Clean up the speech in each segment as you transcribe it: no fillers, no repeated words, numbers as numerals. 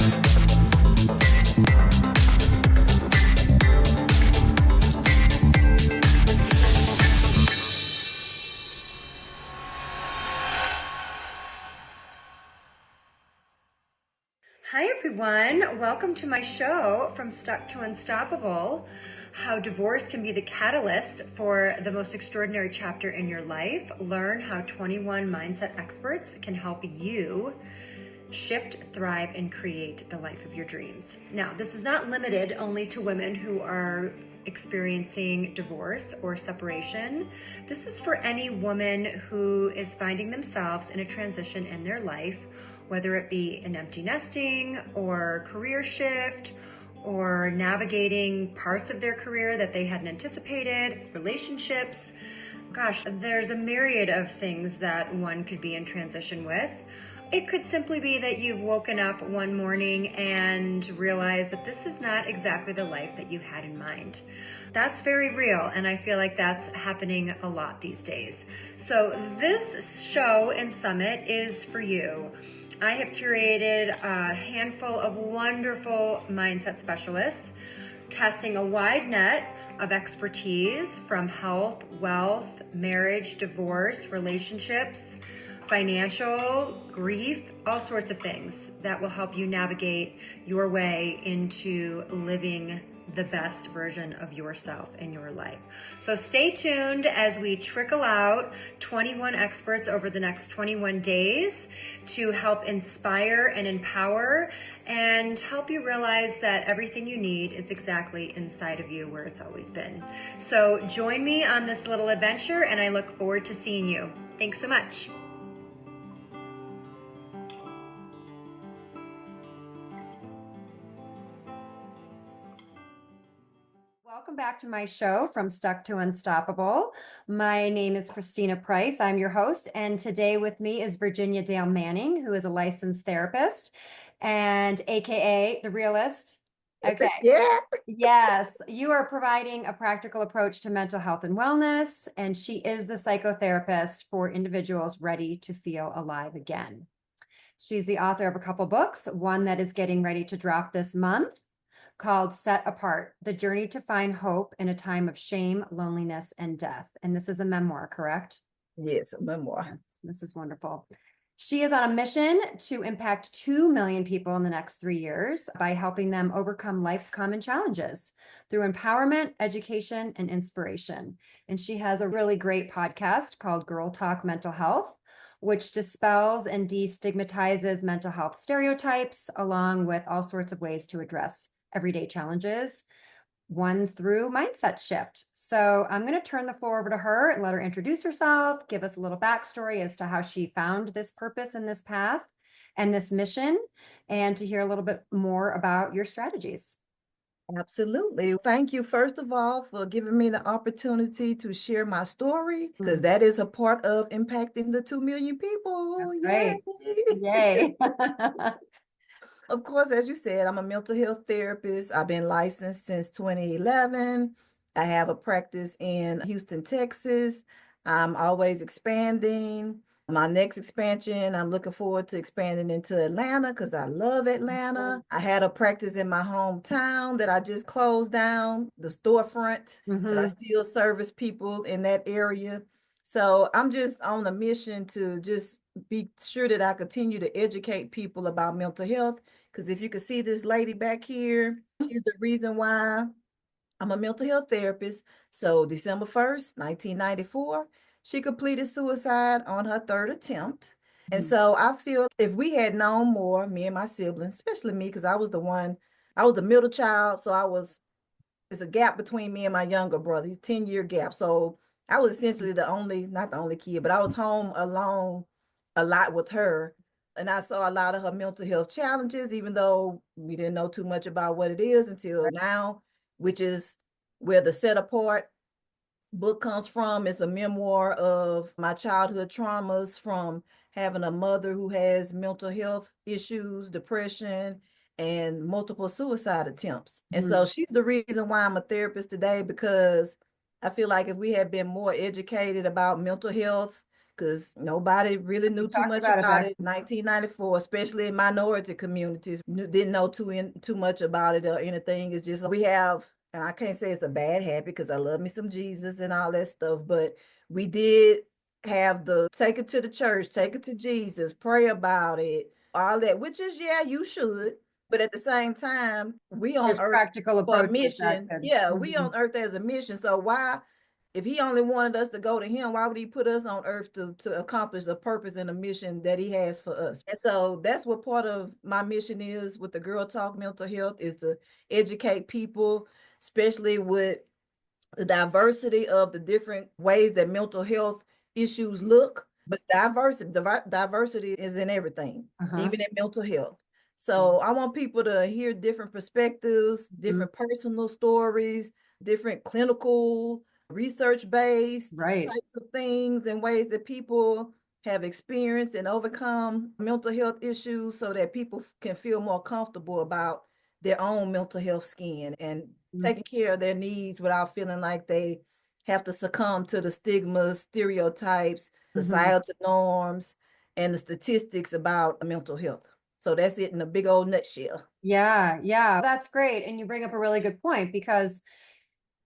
Hi everyone, welcome to my show, From Stuck to Unstoppable, how divorce can be the catalyst for the most extraordinary chapter in your life. Learn how 21 mindset experts can help you shift, thrive, and create the life of your dreams. Now, this is not limited only to women who are experiencing divorce or separation. This is for any woman who is finding themselves in a transition in their life, whether it be an empty nesting or career shift or navigating parts of their career that they hadn't anticipated, relationships. Gosh, there's a myriad of things that one could be in transition with. It could simply be that you've woken up one morning and realized that this is not exactly the life that you had in mind. That's very real, and I feel like that's happening a lot these days. So this show and summit is for you. I have curated a handful of wonderful mindset specialists, casting a wide net of expertise from health, wealth, marriage, divorce, relationships, financial, grief, all sorts of things that will help you navigate your way into living the best version of yourself in your life. So stay tuned as we trickle out 21 experts over the next 21 days to help inspire and empower and help you realize that everything you need is exactly inside of you where it's always been. So join me on this little adventure, and I look forward to seeing you. Thanks so much. Welcome back to my show, From Stuck to Unstoppable. My name is Christina Price. I'm your host, and today with me is Virginia Dale Manning, who is a licensed therapist and AKA the realist. Okay. Yeah. Yes, you are providing a practical approach to mental health and wellness, and she is the psychotherapist for individuals ready to feel alive again. She's the author of a couple books, one that is getting ready to drop this month, called Set Apart, The Journey to Find Hope in a Time of Shame, Loneliness, and Death. And this is a memoir, correct? Yes, a memoir. Yes, this is wonderful. She is on a mission to impact 2 million people in the next 3 years by helping them overcome life's common challenges through empowerment, education, and inspiration. And she has a really great podcast called Girl Talk Mental Health, which dispels and destigmatizes mental health stereotypes, along with all sorts of ways to address everyday challenges, one through mindset shift. So I'm going to turn the floor over to her and let her introduce herself, give us a little backstory as to how she found this purpose and this path and this mission, and to hear a little bit more about your strategies. Absolutely. Thank you, first of all, for giving me the opportunity to share my story, because that is a part of impacting the 2 million people. Right. Yay. Yay. Of course, as you said, I'm a mental health therapist. I've been licensed since 2011. I have a practice in Houston, Texas. I'm always expanding. My next expansion, I'm looking forward to expanding into Atlanta because I love Atlanta. I had a practice in my hometown that I just closed down, the storefront, but I still service people in that area. So I'm just on a mission to just be sure that I continue to educate people about mental health. Because if you could see this lady back here, she's the reason why I'm a mental health therapist. So December 1st, 1994, she completed suicide on her third attempt. And so I feel if we had known more, me and my siblings, especially me, because I was the middle child. So there's a gap between me and my younger brother, he's 10-year gap. So I was essentially not the only kid, but I was home alone a lot with her. And I saw a lot of her mental health challenges, even though we didn't know too much about what it is until now, which is where the Set Apart book comes from. It's a memoir of my childhood traumas from having a mother who has mental health issues, depression, and multiple suicide attempts. And so she's the reason why I'm a therapist today, because I feel like if we had been more educated about mental health, because nobody really knew too Talked much about it about back. it. 1994, especially in minority communities, didn't know too much about it or anything. It's just we have, and I can't say it's a bad habit because I love me some Jesus and all that stuff, but we did have the take it to the church, take it to Jesus, pray about it, all that, which is, yeah, you should. But at the same time, we on There's earth practical for a approaches that mission. could. Yeah, we Mhm. on earth as a mission. So why, if he only wanted us to go to him, why would he put us on earth to accomplish a purpose and a mission that he has for us? And so that's what part of my mission is with the Girl Talk Mental Health, is to educate people, especially with the diversity of the different ways that mental health issues look. But diversity is in everything, Uh-huh. even in mental health. So I want people to hear different perspectives, Mhm. different personal stories, different clinical, research-based Right. types of things and ways that people have experienced and overcome mental health issues so that people can feel more comfortable about their own mental health skin and Mhm. taking care of their needs without feeling like they have to succumb to the stigmas, stereotypes, Mhm. societal norms, and the statistics about mental health. So that's it in a big old nutshell. Yeah, yeah, that's great. And you bring up a really good point because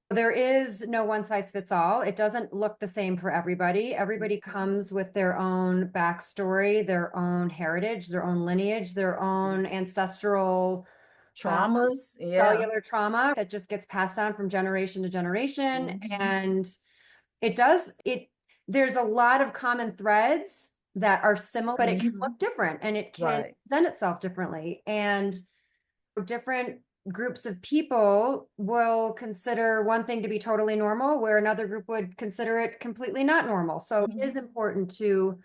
there is no one size fits all. It doesn't look the same for everybody. Everybody comes with their own backstory, their own heritage, their own lineage, their own ancestral uh, Traumas, yeah. cellular trauma that just gets passed on from generation to generation. Mhm. And it does, there's a lot of common threads that are similar, but it can Mhm. look different and it can Right. present itself differently. And different groups of people will consider one thing to be totally normal, where another group would consider it completely not normal. So it is Mhm. important to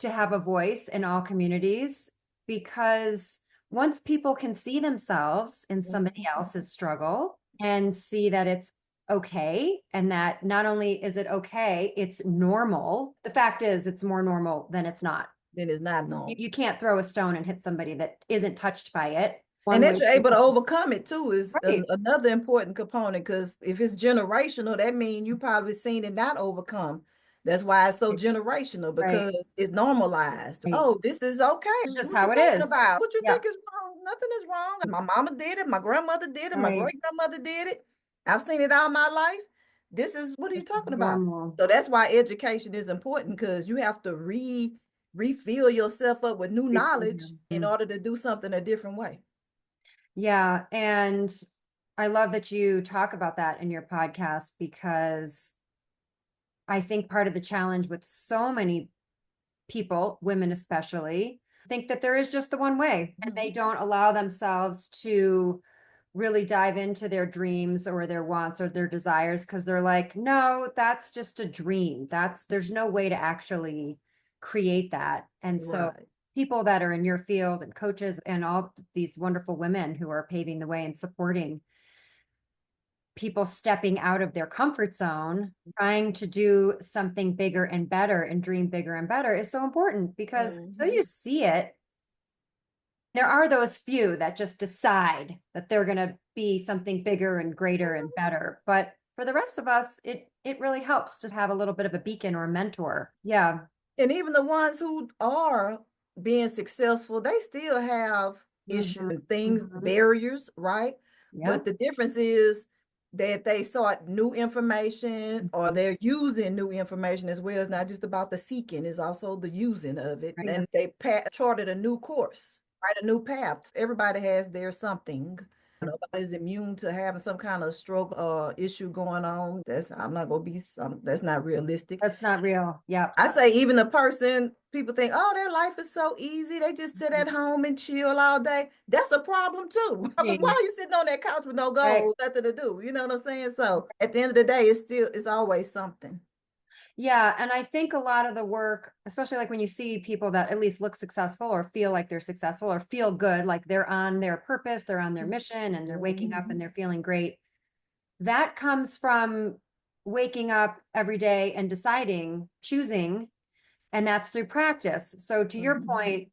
have a voice in all communities, because once people can see themselves in somebody Mhm. else's struggle and see that it's okay, and that not only is it okay, it's normal. The fact is, it's more normal than it's not. Then it's not normal. You can't throw a stone and hit somebody that isn't touched by it. And One that way. you're able to overcome it too is Right. another important component, because if it's generational, that means you probably seen it not overcome. That's why it's so generational, Right. because it's normalized. Right. Oh, this is okay. It's just What you how it talking is. about? What you Yeah. think is wrong? Nothing is wrong. My mama did it. My grandmother did it. My Right. great grandmother did it. I've seen it all my life. This is, what are you This is talking about? normal. So that's why education is important, because you have to refill yourself up with new knowledge in order to do something a different way. Yeah. And I love that you talk about that in your podcast, because I think part of the challenge with so many people, women especially, think that there is just the one way, and they don't allow themselves to really dive into their dreams or their wants or their desires, because they're like, no, that's just a dream. There's no way to actually create that. And so Right. people that are in your field and coaches and all these wonderful women who are paving the way and supporting people stepping out of their comfort zone, trying to do something bigger and better and dream bigger and better is so important, because until you Mhm. see it, there are those few that just decide that they're going to be something bigger and greater and better. But for the rest of us, it really helps to have a little bit of a beacon or a mentor. Yeah. And even the ones who are being successful, they still have issues Mhm. and things, Mhm. barriers, right? Yeah. But the difference is that they sought new information, or Mhm. they're using new information as well. It's not just about the seeking, it's also the using of it. Right. And they charted a new course, right? A new path. Everybody has their something. Nobody's immune to having some kind of stroke or issue going on. I'm not gonna be that's not realistic. That's not real. Yeah. I say even a person, people think, oh, their life is so easy. They just sit Mhm. at home and chill all day. That's a problem too. Because why Mhm. are you sitting on that couch with no Right. goals, nothing to do? You know what I'm saying? So at the end of the day, it's always something. Yeah, and I think a lot of the work, especially like when you see people that at least look successful or feel like they're successful or feel good, like they're on their purpose, they're on their mission, and they're waking up and Mhm. they're feeling great. That comes from waking up every day and deciding, choosing, and that's through practice. So to your Mhm. point,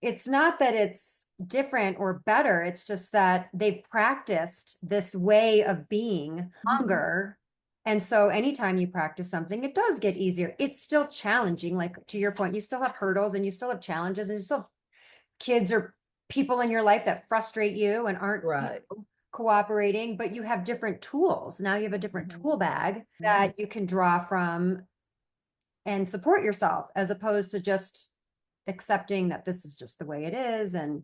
it's not that it's different or better, it's just that they've practiced this way of being Mhm. longer, And so anytime you practice something, it does get easier. It's still challenging. Like to your point, you still have hurdles and you still have challenges and you still have kids or people in your life that frustrate you and aren't Right. cooperating, but you have different tools. Now you have a different Mhm. tool bag that you can draw from and support yourself as opposed to just accepting that this is just the way it is. And,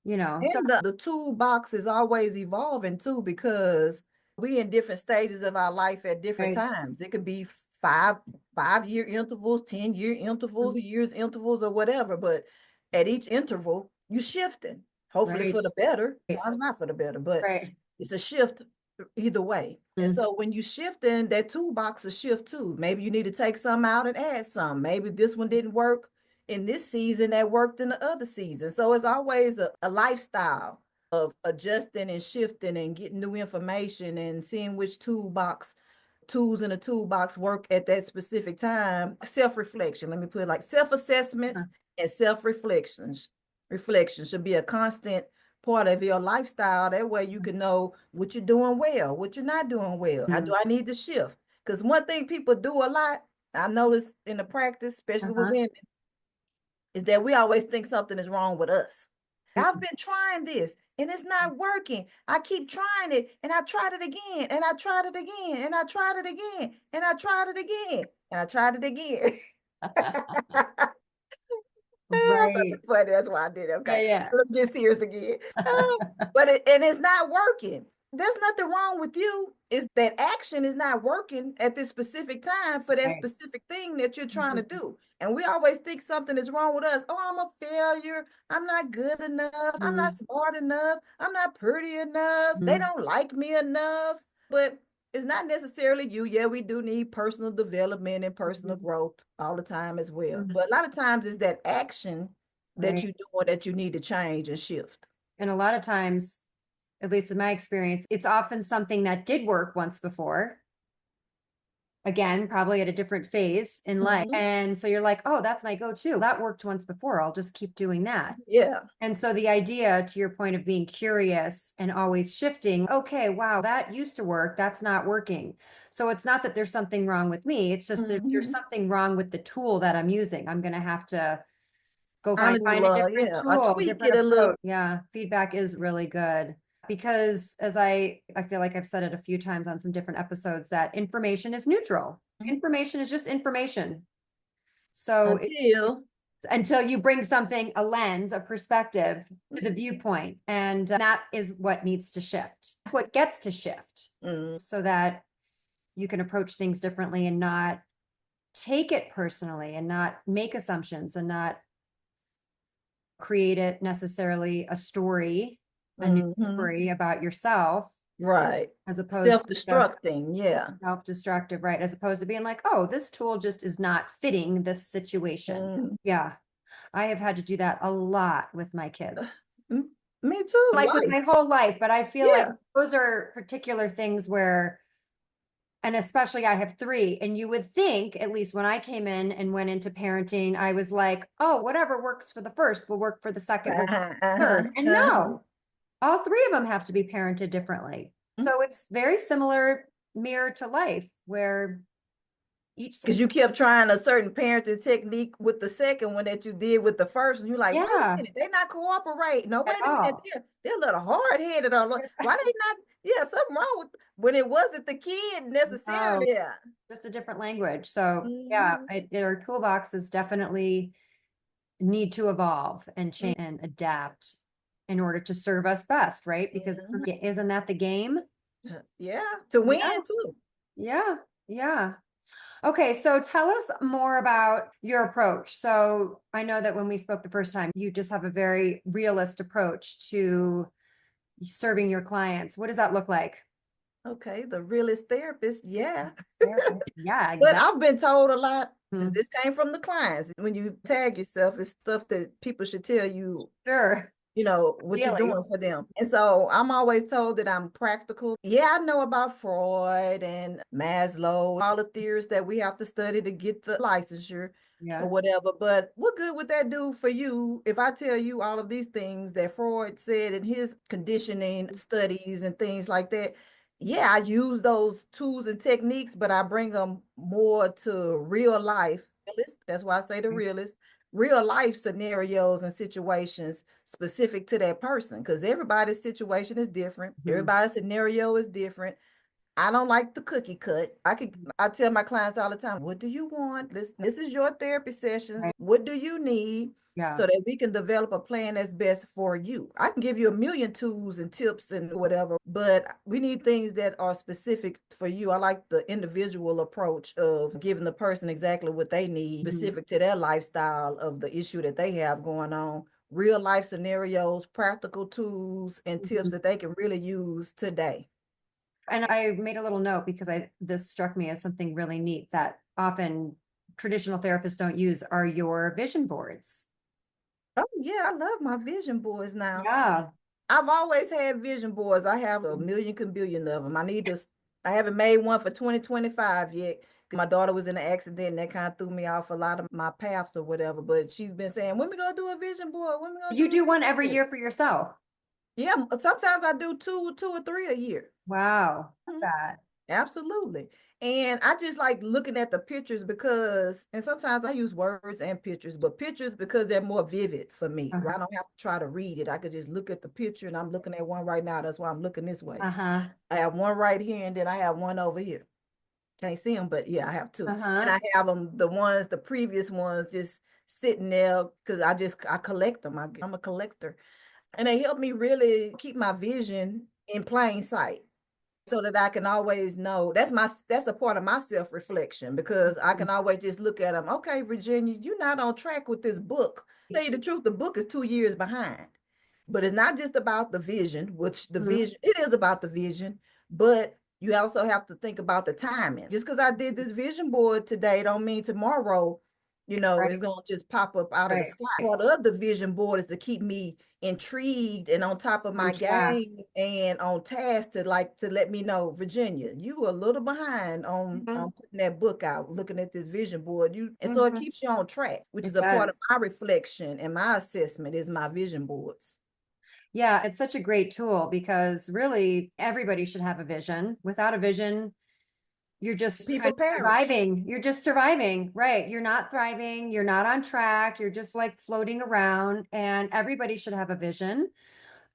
so And the toolbox is always evolving too, because we in different stages of our life at different right, times. It could be five-year intervals, 10-year intervals, years intervals, or whatever. But at each interval, you shifting, hopefully right, for the better. right, Sometimes not for the better, but right. it's a shift either way. And Mm, so when you shift in, that toolbox will shift too. Maybe you need to take some out and add some. Maybe this one didn't work in this season that worked in the other season. So it's always a lifestyle of adjusting and shifting and getting new information and seeing which tools in the toolbox work at that specific time. Self-reflection, let me put it like uh, self-assessments and self-reflections. Reflection should be a constant part of your lifestyle. That way you can know what you're doing well, what you're not doing well. How do mm, I need to shift? Because one thing people do a lot, I notice in the practice, especially with uh-huh. women, is that we always think something is wrong with us. I've been trying this and it's not working. I keep trying it and I tried it again and I tried it again and I tried it again and I tried it again and I tried it again. I thought Right. it was funny. That's why I did it. Yeah, Okay. yeah. Let's get serious again. And it's not working. There's nothing wrong with you. Is that action is not working at this specific time for that Right. specific thing that you're trying to Mhm. do. And we always think something is wrong with us. Oh, I'm a failure. I'm not good enough. I'm not Mhm. smart enough. I'm not pretty enough. They Mhm. don't like me enough. But it's not necessarily you. Yeah, we do need personal development and personal Mhm. growth all the time as well. Mhm. But a lot of times it's that action that Right. you do or that you need to change and shift. And a lot of times, at least in my experience, it's often something that did work once before. Again, probably at a different phase in life. Mhm. And so you're like, oh, that's my go-to. That worked once before. I'll just keep doing that. Yeah. And so the idea, to your point of being curious and always shifting, okay, wow, that used to work. That's not working. So it's not that there's something wrong with me. It's just that there's Mhm. something wrong with the tool that I'm using. I'm going to have to go Find a find little, a different yeah, or tool, tweak different it a little. approach. Yeah, feedback is really good because as I feel like I've said it a few times on some different episodes that information is neutral. Information is just information. So Until until you bring something, a lens, a perspective to the viewpoint, and that is what needs to shift. That's what gets to shift mm, so that you can approach things differently and not take it personally and not make assumptions and not create it necessarily a new mhm. story about yourself, Right. as opposed to just Self-destructing, yeah. self-destructive, right? As opposed to being like, oh, this tool just is not fitting this situation. Mm. Yeah, I have had to do that a lot with my kids, Mm, me too, like with life. my whole life. But I feel like Yeah. those are particular things where, and especially I have three, and you would think, at least when I came in and went into parenting, I was like, oh, whatever works for the first will work for the second, will work Uh-huh, for the uh-huh, third. And uh-huh. no, all three of them have to be parented differently. So it's very similar mirror to life where each, Because you kept trying a certain parenting technique with the second one that you did with the first, and you're like, wait a yeah, minute, they're not cooperating. No, at wait a minute, all. they're a little hard-headed. Why they not? Yeah, something wrong with when it wasn't the kid No, necessarily. Yeah. just a different language. So yeah, Mhm. our toolbox is definitely need to evolve and change and adapt in order to serve us best, right? Because Mhm. isn't that the game? Yeah, to Yeah, win too. yeah, yeah. Okay, so tell us more about your approach. So I know that when we spoke the first time, you just have a very realist approach to serving your clients. What does that look like? Okay, the realist therapist, yeah. Therapist. Yeah, But exactly. I've been told a lot because Mhm. this came from the clients. When you tag yourself, it's stuff that people should tell you, Sure. what you're Ideally. doing for them. And so I'm always told that I'm practical. Yeah, I know about Freud and Maslow, all the theories that we have to study to get the licensure or Yeah. whatever. But what good would that do for you if I tell you all of these things that Freud said in his conditioning studies and things like that? yeah, I use those tools and techniques, but I bring them more to real life. That's why I say the realist, real life scenarios and situations specific to that person, because everybody's situation is different. Mhm. Everybody's scenario is different. I don't like the cookie cut. I tell my clients all the time, what do you want? This is your therapy sessions. Right. What do you need? Yeah. So that we can develop a plan that's best for you. I can give you a million tools and tips and whatever, but we need things that are specific for you. I like the individual approach of giving the person exactly what they need, Mhm. specific to their lifestyle of the issue that they have going on. Real life scenarios, practical tools, and tips Mhm. that they can really use today. And I made a little note because this struck me as something really neat that often traditional therapists don't use are your vision boards. Oh yeah, I love my vision boards now. Yeah. I've always had vision boards. I have a million billion of them. I haven't made one for 2025 yet. My daughter was in an accident and that kind of threw me off a lot of my paths or whatever. But she's been saying, when we gonna do a vision board? When we gonna do You a do one vision every board? year for yourself. Yeah, sometimes I do two or three a year. Wow. Love Mhm. that. Absolutely. And I just like looking at the pictures because, and sometimes I use words and pictures, but pictures because they're more vivid for me, Uh-huh. right? I don't have to try to read it. I could just look at the picture and I'm looking at one right now. That's why I'm looking this way. Uh-huh. I have one right here and then I have one over here. Can't see them, but yeah, I have two. And Uh-huh. I have them, the previous ones just sitting there because I collect them. I'm a collector. And they help me really keep my vision in plain sight so that I can always know that's a part of my self-reflection because I can always just look at them. Okay, Virginia, you're not on track with this book. Tell you the truth, the book is 2 years behind. But it's not just about the vision, which the Mhm. vision, it is about the vision, but you also have to think about the timing. Just because I did this vision board today don't mean tomorrow, it's Right. gonna just pop up out of the Right. sky. Part of the vision board is to keep me intrigued and on top of On my track. game and on task to let me know, Virginia, you were a little behind Mhm. on putting that book out, looking at this vision board. And so it Mhm. keeps you on track, which It is a part of does. my reflection and my assessment is my vision boards. Yeah, it's such a great tool because really everybody should have a vision. Without a vision, you're just kind People of perish. surviving. You're just surviving, right? You're not thriving. You're not on track. You're just like floating around, and everybody should have a vision.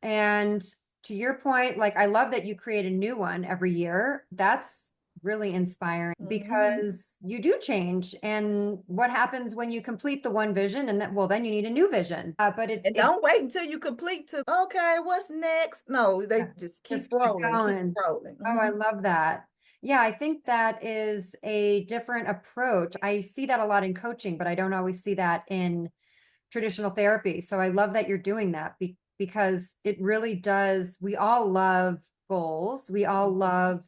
And to your point, like I love that you create a new one every year. That's really inspiring Mhm. because you do change. And what happens when you complete the one vision and then, well, then you need a new vision. But And it, don't wait until you complete to, okay, what's next? No, they yeah, just keep just keep rolling, keep going. rolling. Oh, I Mhm. love that. Yeah, I think that is a different approach. I see that a lot in coaching, but I don't always see that in traditional therapy. So I love that you're doing that because it really does. We all love goals. We all love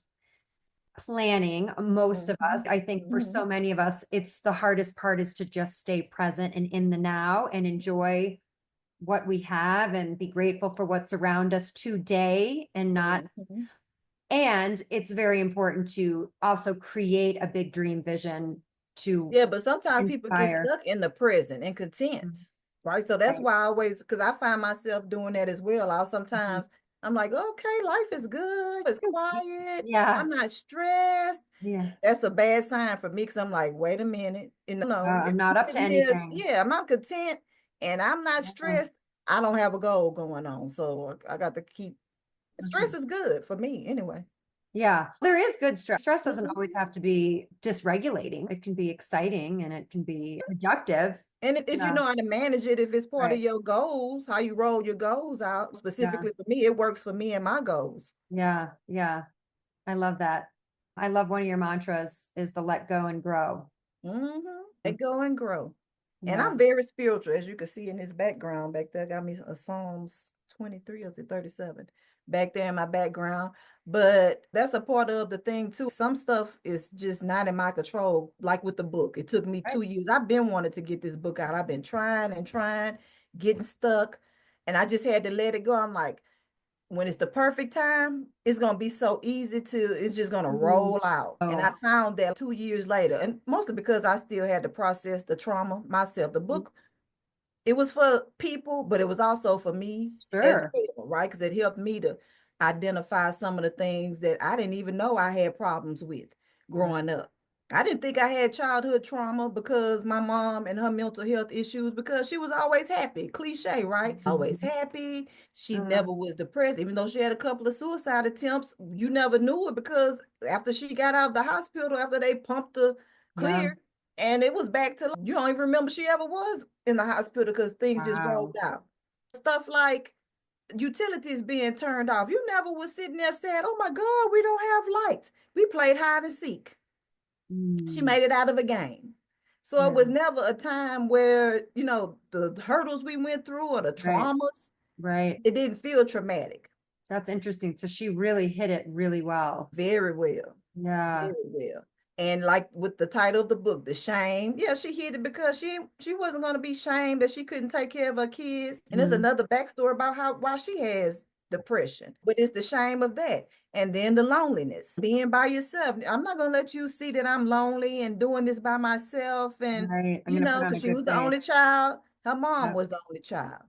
planning, most of us. Mhm. I think for so Mhm. many of us, it's the hardest part is to just stay present and in the now and enjoy what we have and be grateful for what's around us today and not. Mhm. And it's very important to also create a big dream vision to Yeah, but sometimes people get inspire. stuck in the present and Mhm. content, right? So that's Right. why I always, because I find myself doing that as well. I'll Mhm. sometimes I'm like, okay, life is good, it's quiet, Yeah. I'm not stressed. Yeah. That's a bad sign for me because I'm like, wait a minute, no, if I'm I'm not up to sitting here, anything. yeah, I'm not content and I'm not Yeah. stressed, I don't have a goal going on. So I got to keep stress Mhm. is good for me anyway. Yeah, there is good stress. Stress doesn't always Mhm. have to be dysregulating. It can be exciting and it can be productive. And if you Yeah, know how to manage it, if it's part of right. your goals, how you roll your goals out, Yeah, specifically for me, it works for me and my goals. yeah, yeah. I love that. I love one of your mantras is the let go and grow. Hmm. Let go and grow. And Yeah, I'm very spiritual, as you can see in this background back there. Got me a Psalms 23 or is it 37 back there in my background. But that's a part of the thing too. Some stuff is just not in my control, like with the book. It took me right. 2 years. I've been wanting to get this book out. I've been trying and trying, getting stuck. And I just had to let it go. I'm like, when it's the perfect time, it's gonna be so easy it's just gonna Mhm. roll out. And I Oh, found that 2 years later, and mostly because I still had to process the trauma myself. The mhm. book, it was for people, but it was also for me as Sure. well, right? Because it helped me to identify some of the things that I didn't even know I had problems with Right. growing up. I didn't think I had childhood trauma because my mom and her mental health issues, because she was always happy. Cliche, right? Always happy. She Uh, never was depressed, even though she had a couple of suicide attempts. You never knew it because after she got out of the hospital, after they pumped her yeah. clear, and it was back to, you don't even remember she ever was in the hospital because things just rolled Wow. out. Stuff like utilities being turned off. You never was sitting there saying, "Oh my God, we don't have lights." We played hide and seek. She Mm, made it out of a game. So it yeah. was never a time where, the hurdles we went through or the Right. traumas, Right. it didn't feel traumatic. That's interesting. So she really hit it really well. Very well. Yeah. Very well. And like with the title of the book, the shame, yeah, she hid it because she wasn't going to be shamed that she couldn't take care of her kids. And there's Mm, another backstory about how why she has depression, but it's the shame of that. And then the loneliness, being by yourself. I'm not going to let you see that I'm lonely and doing this by myself. And, right. I'm gonna put on a because she good was the face. only child, her mom Yep. was the only child.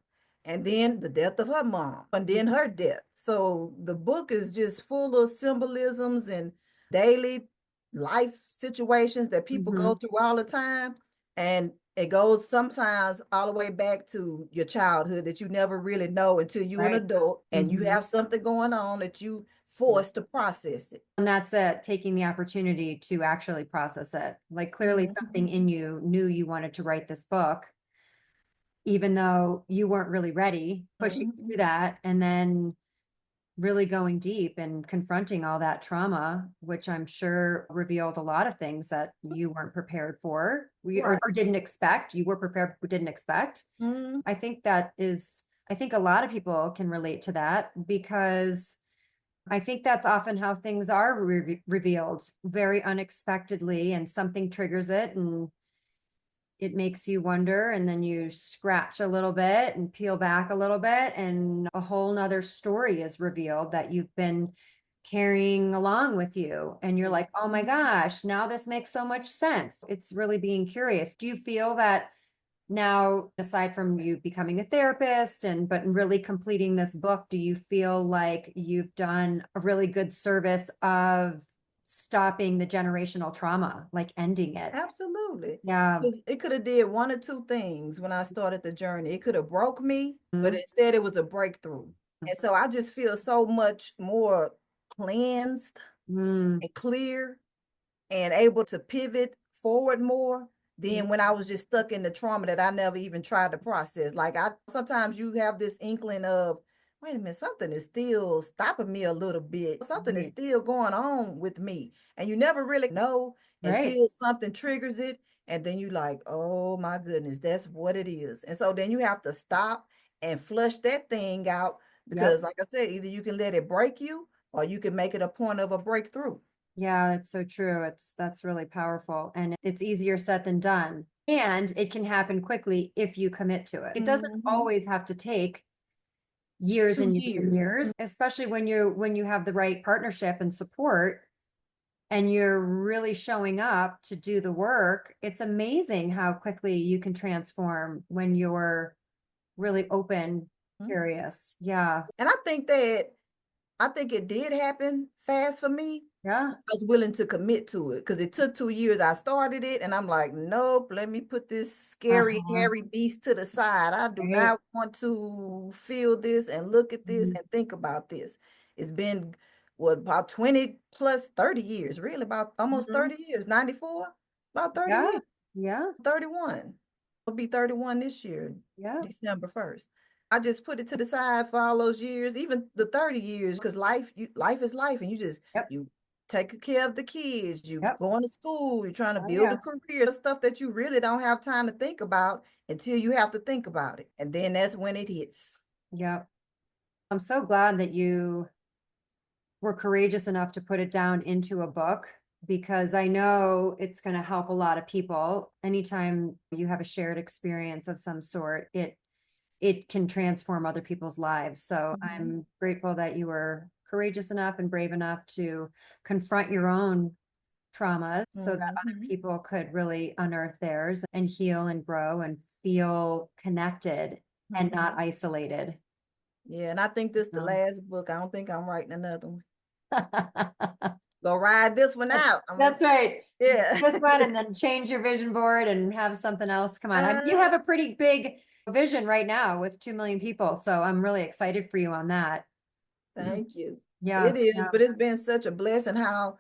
And then the death of her mom, and then her death. So the book is just full of symbolisms and daily life situations that people Mm-hmm. go through all the time. And it goes sometimes all the way back to your childhood that you never really know until you're an Right. adult and you Mm-hmm. have something going on that you Yeah. forced to process it. And that's it, taking the opportunity to actually process it. Like clearly something Mhm. in you knew you wanted to write this book, even though you weren't really ready, pushing through Mhm. that, and then really going deep and confronting all that trauma, which I'm sure revealed a lot of things that you weren't prepared for, Right. or didn't expect. You were prepared, but didn't expect. Mhm. I think a lot of people can relate to that because I think that's often how things are revealed very unexpectedly, and something triggers it and it makes you wonder, and then you scratch a little bit and peel back a little bit, and a whole nother story is revealed that you've been carrying along with you. And you're like, oh my gosh, now this makes so much sense. It's really being curious. Do you feel that now, aside from you becoming a therapist and but really completing this book, do you feel like you've done a really good service of stopping the generational trauma, like ending it? Absolutely. Yeah. Because it could have did one or two things when I started the journey. It could have broke me, but Mhm. instead it was a breakthrough. And so I just feel so much more cleansed Mm, and clear and able to pivot forward more yeah, than when I was just stuck in the trauma that I never even tried to process. Like, I sometimes you have this inkling of, wait a minute, something is still stopping me a little bit. Something is right. still going on with me. And you never really know Right. until something triggers it. And then you like, oh my goodness, that's what it is. And so then you have to stop and flush that thing out Yep. because, like I said, either you can let it break you or you can make it a point of a breakthrough. Yeah, it's so true. That's really powerful. And it's easier said than done. And it can happen quickly if you commit to it. It doesn't Mhm. always have to take years Two and years and years. years, especially when you have the right partnership and support and you're really showing up to do the work. It's amazing how quickly you can transform when you're really open, Mhm. curious. Yeah. And I think it did happen fast for me. Yeah. I was willing to commit to it because it took 2 years. I started it and I'm like, nope, let me put this scary, Uh-huh. hairy beast to the side. I do Right. not want to feel this and look at this Mhm. and think about this. It's been what, about 20 plus 30 years, really about almost Mhm. 30 years, 94, about 30 Yeah. years. Yeah. 31. I'll be 31 this year, Yeah. December 1st. I just put it to the side for all those years, even the 30 years, because life is life, and Yep. you take care of the kids, you Yep. going to school, you're trying to Oh build a yeah. career, stuff that you really don't have time to think about until you have to think about it. And then that's when it hits. Yep. I'm so glad that you were courageous enough to put it down into a book because I know it's going to help a lot of people. Anytime you have a shared experience of some sort, it can transform other people's lives. So Mhm. I'm grateful that you were courageous enough and brave enough to confront your own traumas so that other Mhm. people could really unearth theirs and heal and grow and feel connected and not Mhm. isolated. Yeah, and I think this the So. last book. I don't think I'm writing another one. Go ride this one out. That's right. Yeah. This one, and then change your vision board and have something else come on. I mean, you Uh, have a pretty big vision right now with 2 million people. So I'm really excited for you on that. Thank you. Yeah. It is, Yeah. but it's been such a blessing how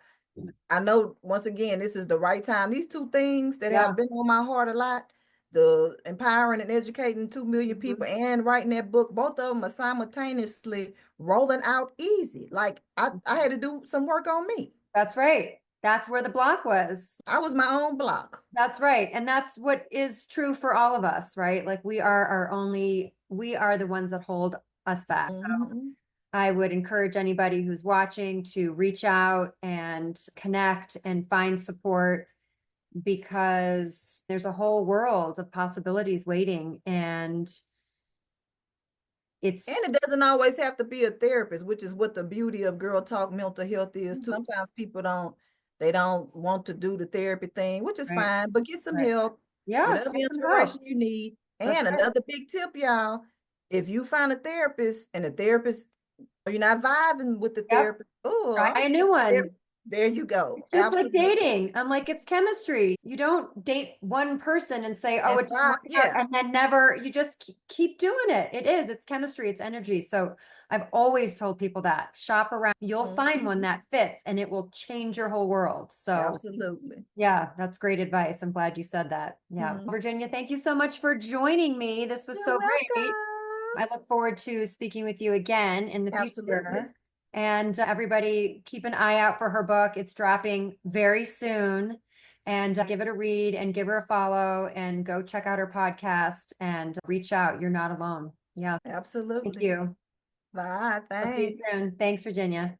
I know once again this is the right time. These two things that Yeah. have been on my heart a lot, the empowering and educating 2 million people Mhm. and writing that book, both of them are simultaneously rolling out easy. Like I had to do some work on me. That's right. That's where the block was. I was my own block. That's right. And that's what is true for all of us, right? Like we are the ones that hold us back. So Mhm. I would encourage anybody who's watching to reach out and connect and find support because there's a whole world of possibilities waiting and And it's it doesn't always have to be a therapist, which is what the beauty of Girl Talk Mental Health is too. Sometimes people they don't want to do the therapy thing, which is right, fine, but get some right. help, Yeah, whatever get some help. inspiration you need. That's And right. another big tip, y'all, if you find a therapist and the therapist, or you're not vibing with the Yep. therapist, oh, Try I'm a new there. one. There you go. It's just like Absolutely. dating. I'm like, it's chemistry. You don't date one person and say, oh, And it didn't stop. work out, Yeah. and then never, you just keep doing it. It's chemistry, it's energy. So I've always told people that shop around. You'll find one Mhm. that fits and it will change your whole world. So Absolutely. yeah, that's great advice. I'm glad you said that. Yeah. Mhm. Virginia, thank you so much for joining me. This was You're so great. welcome. I look forward to speaking with you again in the Absolutely. future. And everybody, keep an eye out for her book. It's dropping very soon. And give it a read and give her a follow and go check out her podcast and reach out. You're not alone. Yeah. Thank Absolutely. you. Bye. I'll see you Thanks. soon. Thanks, Virginia.